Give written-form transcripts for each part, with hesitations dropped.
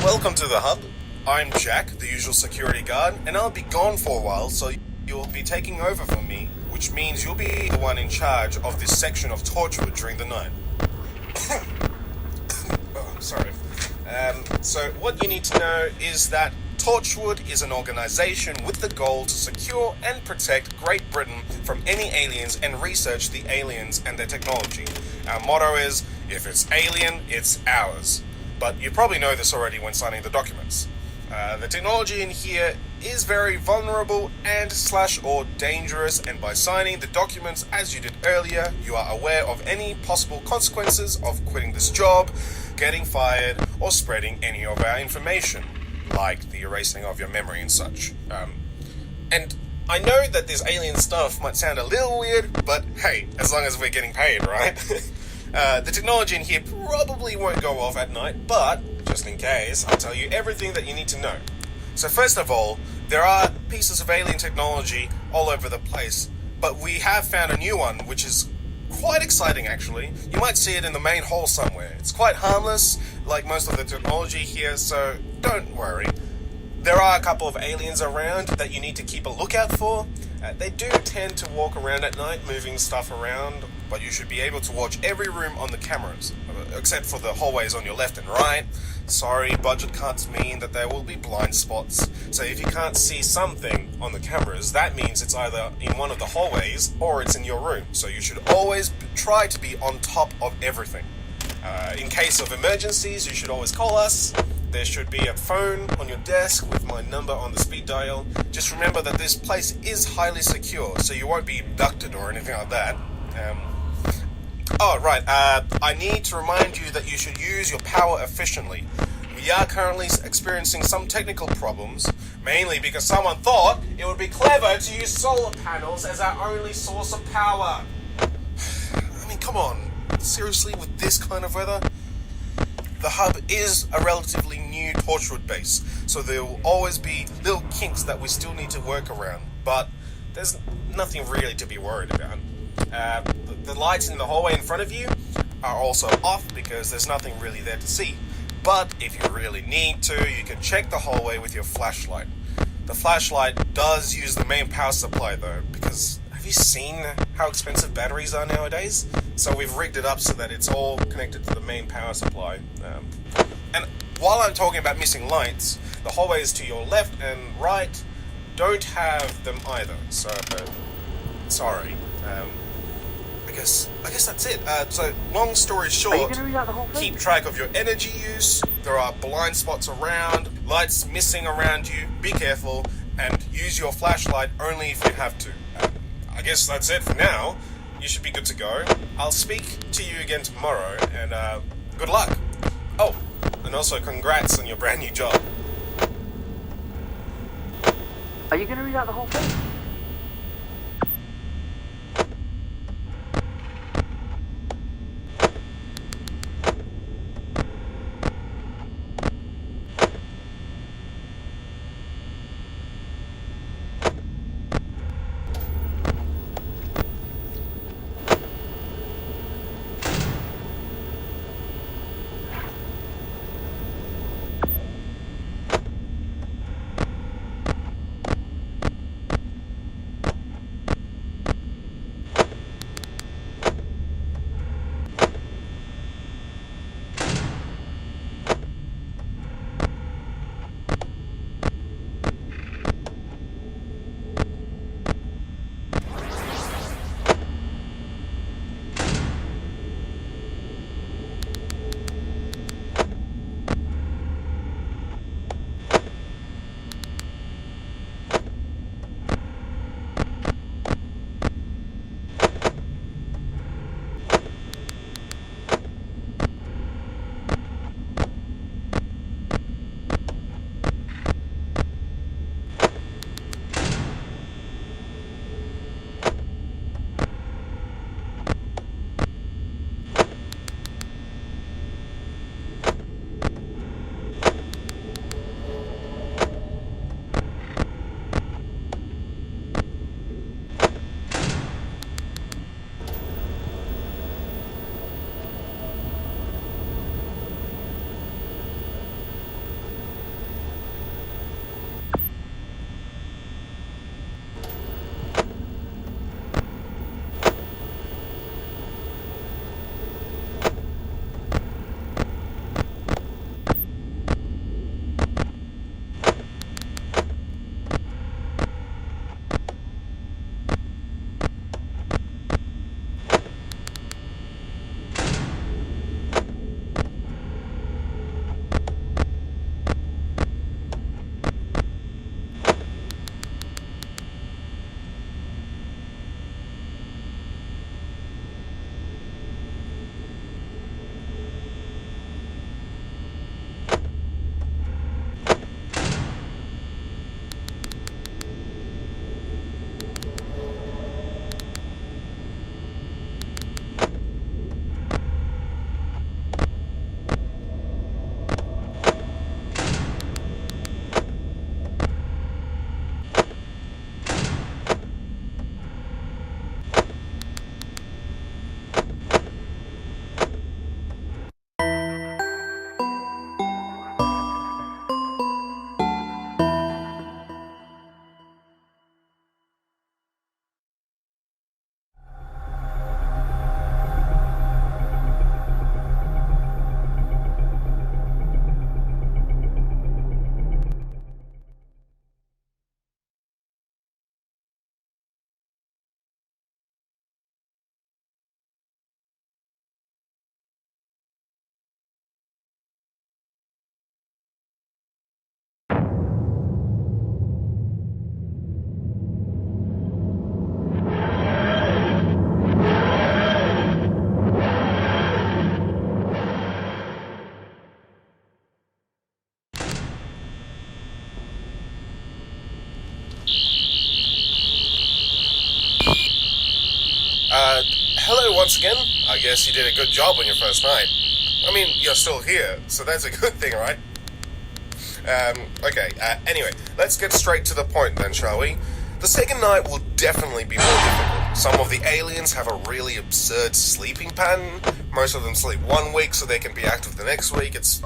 Welcome to the Hub. I'm Jack, the usual security guard, and I'll be gone for a while, so you'll be taking over for me, which means you'll be the one in charge of this section of Torchwood during the night. Oh, sorry. So what you need to know is that Torchwood is an organization with the goal to secure and protect Great Britain from any aliens and research the aliens and their technology. Our motto is, if it's alien, it's ours. But you probably know this already when signing the documents. The technology in here is very vulnerable and/or dangerous, and by signing the documents as you did earlier, you are aware of any possible consequences of quitting this job, getting fired, or spreading any of our information, like the erasing of your memory and such. And I know that this alien stuff might sound a little weird, but hey, as long as we're getting paid, right? The technology in here probably won't go off at night, but just in case, I'll tell you everything that you need to know. So first of all, there are pieces of alien technology all over the place, but we have found a new one, which is quite exciting actually. You might see it in the main hall somewhere. It's quite harmless, like most of the technology here, so don't worry. There are a couple of aliens around that you need to keep a lookout for. They do tend to walk around at night, moving stuff around, but you should be able to watch every room on the cameras, except for the hallways on your left and right. Sorry, budget cuts mean that there will be blind spots, so if you can't see something on the cameras, that means it's either in one of the hallways or it's in your room, so you should always try to be on top of everything. In case of emergencies, you should always call us. There should be a phone on your desk with my number on the speed dial. Just remember that this place is highly secure, so you won't be abducted or anything like that. I need to remind you that you should use your power efficiently. We are currently experiencing some technical problems, mainly because someone thought it would be clever to use solar panels as our only source of power. I mean, come on. Seriously, with this kind of weather? The Hub is a relatively new Torchwood base, so there will always be little kinks that we still need to work around, but there's nothing really to be worried about. The lights in the hallway in front of you are also off because there's nothing really there to see. But if you really need to, you can check the hallway with your flashlight. The flashlight does use the main power supply though, because have you seen how expensive batteries are nowadays? So we've rigged it up so that it's all connected to the main power supply. And while I'm talking about missing lights, the hallways to your left and right don't have them either. So, sorry. I guess that's it. So, long story short, keep track of your energy use. There are blind spots around, lights missing around you. Be careful and use your flashlight only if you have to. I guess that's it for now. You should be good to go. I'll speak to you again tomorrow, and good luck. Oh, and also congrats on your brand new job. Are you going to read out the whole thing? once again, I guess you did a good job on your first night. I mean, you're still here, so that's a good thing, right? Okay, anyway, let's get straight to the point then, shall we? The second night will definitely be more difficult. Some of the aliens have a really absurd sleeping pattern. Most of them sleep 1 week so they can be active the next week. It's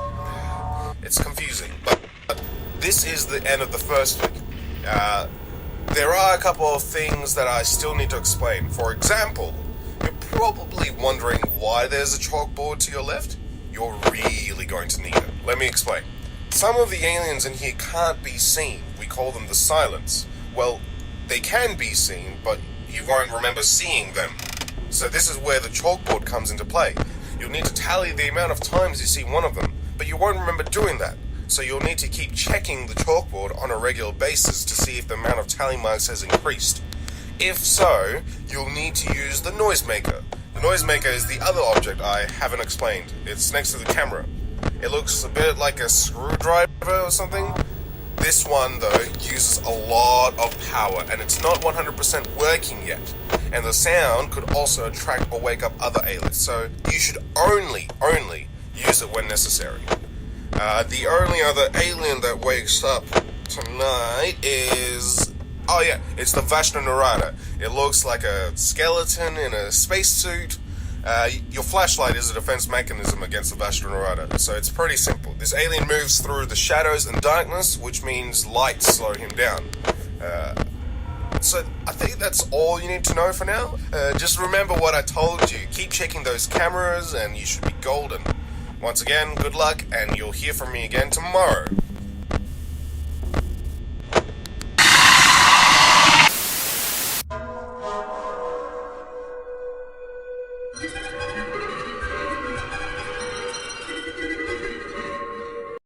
confusing, but this is the end of the first week. There are a couple of things that I still need to explain. For example, you're probably wondering why there's a chalkboard to your left. You're really going to need it. Let me explain. Some of the aliens in here can't be seen. We call them the silents. Well, they can be seen, but you won't remember seeing them. So this is where the chalkboard comes into play. You'll need to tally the amount of times you see one of them, but you won't remember doing that. So you'll need to keep checking the chalkboard on a regular basis to see if the amount of tally marks has increased. If so, you'll need to use the noisemaker. The noisemaker is the other object I haven't explained. It's next to the camera. It looks a bit like a screwdriver or something. This one, though, uses a lot of power, and it's not 100% working yet. And the sound could also attract or wake up other aliens, so you should only use it when necessary. The only other alien that wakes up tonight is... oh yeah, it's the Vashta Narada. It looks like a skeleton in a spacesuit. Your flashlight is a defense mechanism against the Vashta Narada, so it's pretty simple. This alien moves through the shadows and darkness, which means light slow him down. So I think that's all you need to know for now. Just remember what I told you. Keep checking those cameras and you should be golden. Once again, good luck, and you'll hear from me again tomorrow.